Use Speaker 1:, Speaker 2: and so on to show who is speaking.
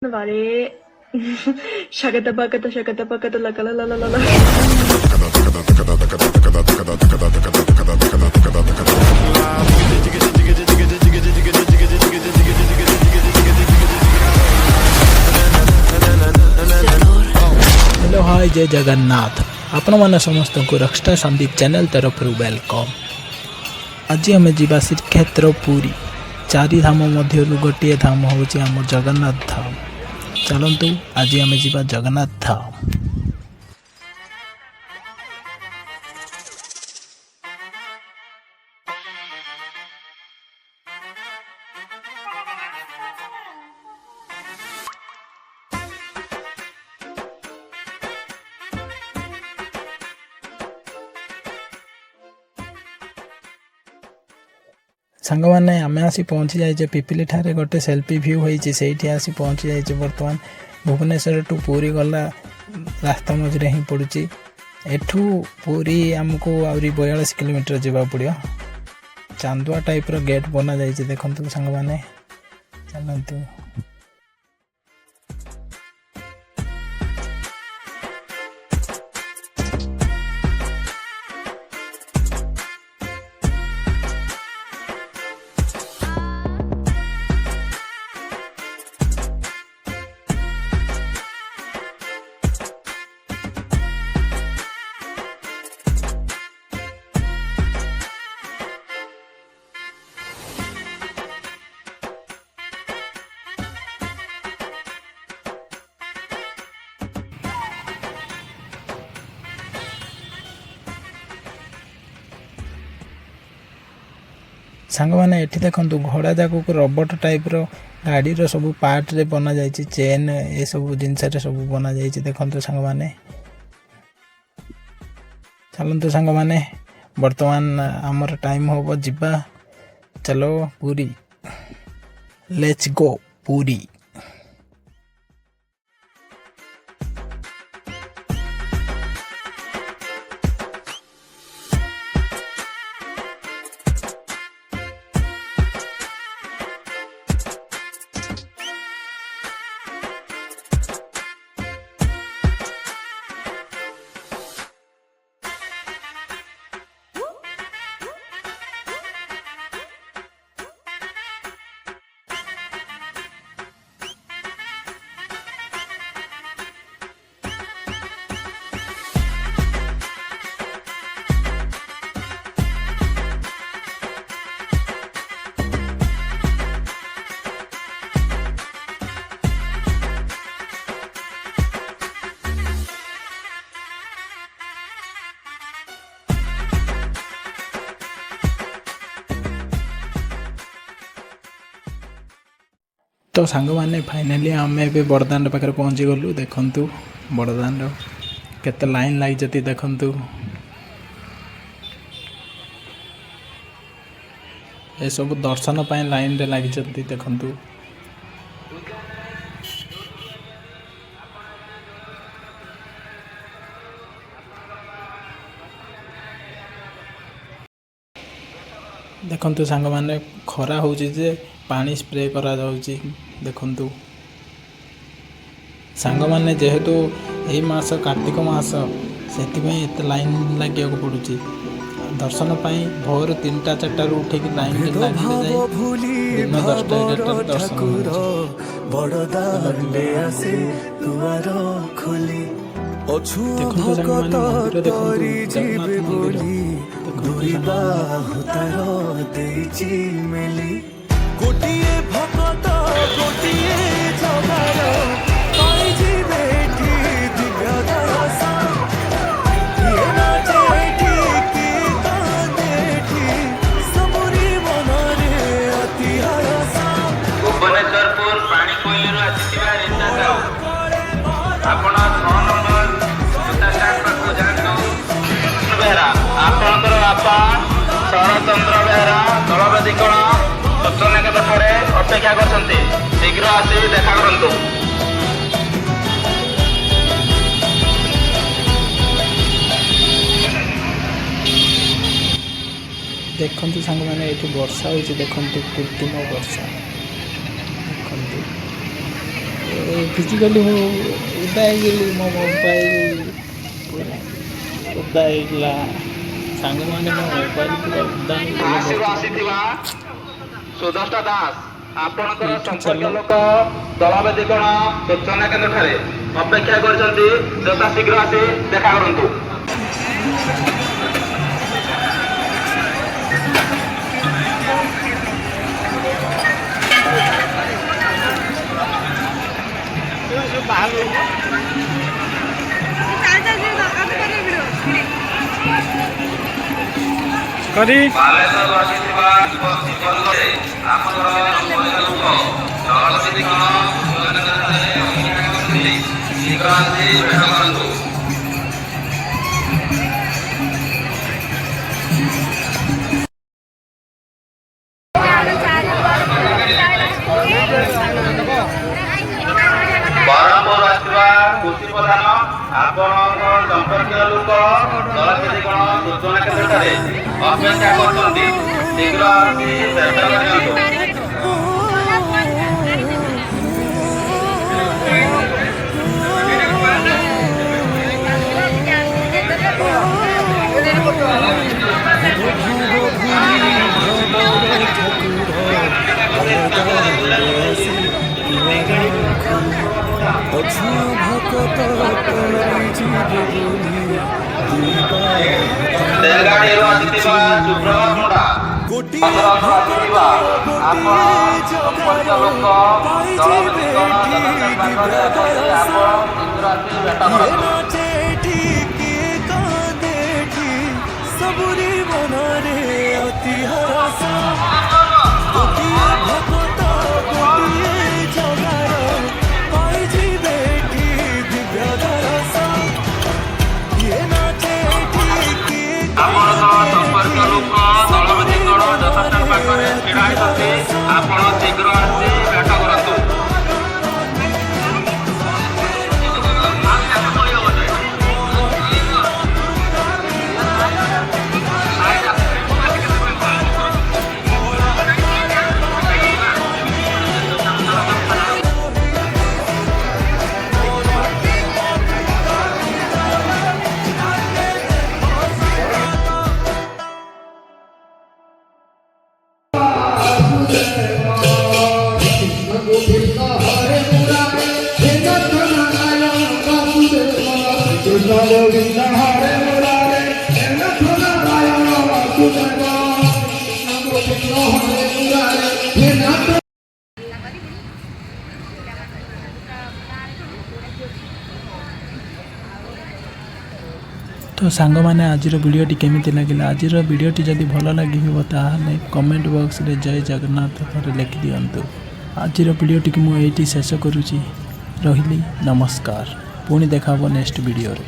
Speaker 1: Vale. Shakata pakata shakata pakata la la la la la la.
Speaker 2: Hello hi जय जगन्नाथ आपण मैंने समस्त को रक्षा संदीप चैनल तरफ वेलकम। आज आम जा श्रीक्षेत्र पुरी चारि धाम मध्य गोटे धाम हूँ आम जगन्नाथ धाम। चलतु आज आम जा जगन्नाथ धाम। सांग मैंने आम आसी पहुँची जाइए पिपिली ठारे गोटे सेल्फी व्यू होती से आसी पहुँची जाइए। बर्तमान भुवनेश्वर टू पूरी गला रास्ता मझे ही पड़ुची। एठू पूरी आमको आहरी 42 किलोमीटर जावा पड़ो। चांदुआ टाइप रो गेट बना जाइए देखु सांग मैंने चलतु। सांग मैंने ये देखु घोड़ा जाक रोबोट टाइप रो गाड़ी रो सब पार्ट रे बना जाइए। चेन ये सब जिनस सब बना जाइए देखु सांग मैंने। चलतु सांग मैंने बर्तमान आमर टाइम होबो जिबा। चलो पूरी लेट्स गो पूरी। तो सांग मैंने फाइनाली आम ए बड़दाण्ड पाखे पहुँची गलु। देखु बड़दाण्ड केते लाइन लगी देखु। ये सब दर्शन पाई लाइन रे लगी देखु। देखु सांग मैंने खरा हो पानी स्प्रे करा जाउची देखु। सांग मैंने जेहेतु यही मास कार्तिक मास से लाइन लगे पड़ुची दर्शन पाई। भोर 3टा 4टा उठे लाइन दिन 10टा 11टा दर्शन
Speaker 3: गोटिए भगत गोटिए जगार पाइजी बेठी दिव्य दशा किए नाचेठी किए कांदेठी सबरी मनरे अति हरसा।
Speaker 4: भुवनेश्वरपुर पानी कोइलू आसीथिबा रीता साहू आपण 6 नंबर जूता स्टैंड पाखु जांतु। बेहरा आपनकर बापा शरचंद्र बेहरा दलबदी कोण सत्यनारायण पर अपेक्षा करते शीघ्र आसी देखा करूँ।
Speaker 2: देखु सांग मैंने ये वर्षा हो देखु कृत्रिम वर्षा देखु। ଫିଜିକାଲି ମୁଁ ଓଦା ହେଇଗଲି, ମୋ ମୋବାଇଲ ପୁରା ଓଦା ହେଇଗଲା। ସାଙ୍ଗମାନେ ମୋ ମୋବାଇଲ ପୁରା ଓଦା
Speaker 4: ଆସିରୁ
Speaker 2: ହେଇଗଲା।
Speaker 4: ଆସିଥିବା ସୁଦର୍ଶା ଦାସ ଆପଣଙ୍କର
Speaker 2: ଏଇଠୁ
Speaker 4: ସମ୍ପର୍କୀୟ
Speaker 2: ଚାଲ।
Speaker 4: ଲୋକ ଦଳବେଦୀକରଣ ସୂଚନା କେନ୍ଦ୍ରଠାରେ ଅପେକ୍ଷା କରିଛନ୍ତି। ଯଥା ଶୀଘ୍ର ଆସି ଦେଖା କରନ୍ତୁ।
Speaker 2: କରି
Speaker 4: ବାଲେଶ୍ୱର ଆସିଥିବା ବର୍ଗରେ ଆପଣଙ୍କର ସମ୍ପର୍କୀୟ ଲୋକ ଦଳବେଦୀକରଣ ସୂଚନା କେନ୍ଦ୍ରଠାରେ ଅପେକ୍ଷା କରିଛନ୍ତି। ଶୀଘ୍ର ଆସି ଭେଟ କରନ୍ତୁ। ବ୍ରହ୍ମପୁର ଆସିଥିବା କୃଷି ପ୍ରଧାନ ଆପଣଙ୍କ ସମ୍ପର୍କୀୟ ଲୋକ ଦଳବେଦୀକରଣ ସୂଚନା କେନ୍ଦ୍ରଠାରେ ଅପେକ୍ଷା କରୁଛନ୍ତି। ଶୀଘ୍ର ଆସି ଭେଟ କରନ୍ତୁ। ତେଲଗାଡ଼ିରୁ ଆସିଥିବା ସୁବ୍ରତ ମୁଣ୍ଡା ଭଦ୍ରକରୁ ଆସିଥିବା ଆପଣ ସମ୍ପର୍କୀୟ ଲୋକ ଦଳବେଦୀକରଣ ପାଖରେ ଅଛନ୍ତି। ଆପଣ ଶୀଘ୍ର ଆସି ଭେଟ କରନ୍ତୁ।
Speaker 3: ସବୁରି ମନରେ ଅତି ହରସ, ଗୋଟିଏ ଭଗତ ଗୋଟିଏ ଜଗାର ପାଇଯିବେ ଏଠି ଦିବ୍ୟ ଦରସ। କିଏ ନାଚେ ଏଠି କିଏ
Speaker 4: ଆପଣଙ୍କ ସମ୍ପର୍କୀୟ ଲୋକ ଦଳବେଦୀକରଣ ଯଥାସ୍ଥାନ ପାଖରେ ଛିଡ଼ା ହୋଇଛନ୍ତି। ଆପଣ ଶୀଘ୍ର ଆସି ଭେଟ କରନ୍ତୁ।
Speaker 2: तो ସାଙ୍ଗମାନେ ଆଜିର ଭିଡ଼ିଓଟି କେମିତି ଲାଗିଲା? ଆଜିର ଭିଡ଼ିଓଟି ଯଦି ଭଲ ଲାଗିବ ତାହେଲେ କମେଣ୍ଟ ବକ୍ସରେ ଜୟ ଜଗନ୍ନାଥ ଥରେ ଲେଖିଦିଅନ୍ତୁ। ଆଜିର ଭିଡ଼ିଓଟିକୁ ମୁଁ ଏଇଠି ଶେଷ କରୁଛି। ରହିଲି, ନମସ୍କାର। ପୁଣି ଦେଖା ହେବ ନେକ୍ସଟ ଭିଡ଼ିଓରେ।